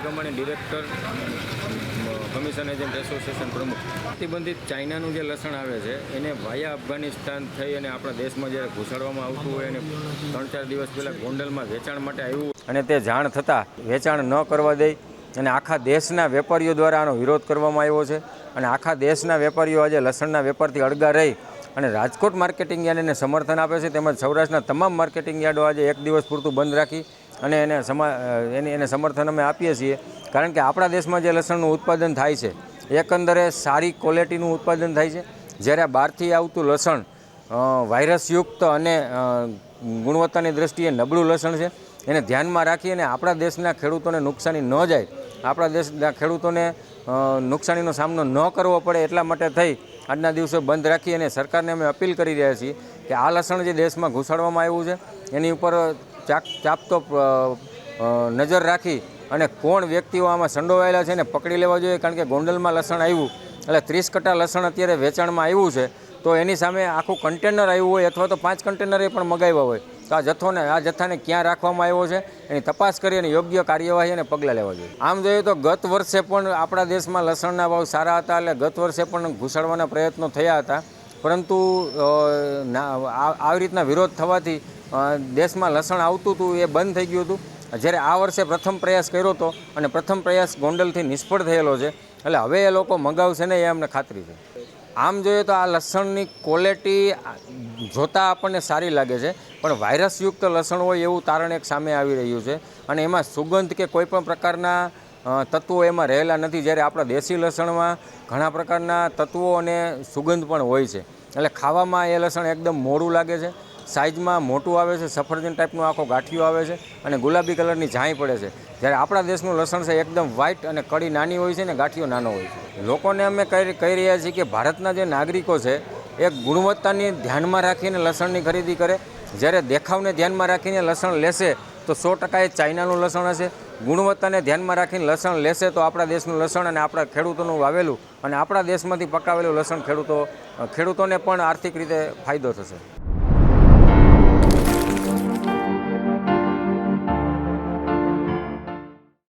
પ્રમાણે director commission agent association પ્રમુખ. પ્રતિબંધિત ચાઇનાનું જે લસણ આવે છે એને વાયા અફઘાનિસ્તાન થઈ અને આપણા દેશમાં જ્યારે ઘૂસાડવામાં આવતું હોય અને 3-4 દિવસ પહેલાં ગોંડલમાં વેચાણ માટે આવ્યું અને તે જાણ થતાં વેચાણ ન કરવા દે અને આખા દેશના વેપારીઓ દ્વારા આનો વિરોધ કરવામાં આવ્યો છે. અને આખા દેશના વેપારીઓ આજે લસણના વેપારથી અળગા રહી અને રાજકોટ માર્કેટિંગ યાર્ડ એને સમર્થન આપે છે. તેમજ સૌરાષ્ટ્રના તમામ માર્કેટિંગ યાર્ડો આજે એક દિવસ પૂરતું બંધ રાખી અને એને સમર્થન અમે આપીએ છીએ. કારણ કે આપણા દેશમાં જે લસણનું ઉત્પાદન થાય છે એકંદરે સારી ક્વોલિટીનું ઉત્પાદન થાય છે. જ્યારે બહારથી આવતું લસણ વાયરસયુક્ત અને ગુણવત્તાની દૃષ્ટિએ નબળું લસણ છે. એને ધ્યાનમાં રાખી અને આપણા દેશના ખેડૂતોને નુકસાની ન જાય, આપણા દેશના ખેડૂતોને નુકસાનીનો સામનો ન કરવો પડે એટલા માટે થઈ આજના દિવસો બંધ રાખી અને સરકારને અમે અપીલ કરી રહ્યા છીએ કે આ લસણ જે દેશમાં ઘૂસાડવામાં આવ્યું છે એની ઉપર ચાપતો નજર રાખી અને કોણ વ્યક્તિઓ આમાં સંડોવાયેલા છે એને પકડી લેવા જોઈએ. કારણ કે ગોંડલમાં લસણ આવ્યું એટલે 30 કટ્ટા લસણ અત્યારે વેચાણમાં આવ્યું છે, તો એની સામે આખું કન્ટેનર આવ્યું હોય અથવા તો 5 કન્ટેનરે પણ મગાવ્યા હોય તો આ જથ્થાને ક્યાં રાખવામાં આવ્યો છે એની તપાસ કરી અને યોગ્ય કાર્યવાહી અને પગલાં લેવા જોઈએ. આમ જોઈએ તો ગત વર્ષે પણ આપણા દેશમાં લસણના ભાવ સારા હતા, એટલે ગત વર્ષે પણ ઘૂસાડવાના પ્રયત્નો થયા હતા. પરંતુ આવી રીતના વિરોધ થવાથી દેશમાં લસણ આવતું હતું એ બંધ થઈ ગયું હતું. જ્યારે આ વર્ષે પ્રથમ પ્રયાસ કર્યો હતો અને પ્રથમ પ્રયાસ ગોંડલથી નિષ્ફળ થયેલો છે, એટલે હવે એ લોકો મંગાવશે ને એ અમને ખાતરી છે. આમ જોઈએ તો આ લસણની ક્વોલિટી જોતાં આપણને સારી લાગે છે, પણ વાયરસયુક્ત લસણ હોય એવું તારણ એક સામે આવી રહ્યું છે અને એમાં સુગંધ કે કોઈ પણ પ્રકારના તત્વો એમાં રહેલા નથી. જ્યારે આપણા દેશી લસણમાં ઘણા પ્રકારના તત્વો અને સુગંધ પણ હોય છે, એટલે ખાવામાં એ લસણ એકદમ મોડું લાગે છે. સાઇઝમાં મોટું આવે છે, સફરજન ટાઈપનો આખો ગાંઠિયો આવે છે અને ગુલાબી કલરની ઝાંય પડે છે. જ્યારે આપણા દેશનું લસણ છે એકદમ વ્હાઇટ અને કળી નાની હોય છે ને ગાંઠિયો નાનો હોય છે. લોકોને અમે કહી રહ્યા છીએ કે ભારતના જે નાગરિકો છે એ ગુણવત્તાની ધ્યાનમાં રાખીને લસણની ખરીદી કરે. જ્યારે દેખાવને ધ્યાનમાં રાખીને લસણ લેશે તો 100% એ ચાઇનાનું લસણ હશે. ગુણવત્તાને ધ્યાનમાં રાખીને લસણ લેશે તો આપણા દેશનું લસણ અને આપણા ખેડૂતોનું વાવેલું અને આપણા દેશમાંથી પકાવેલું લસણ ખેડૂતોને પણ આર્થિક રીતે ફાયદો થશે.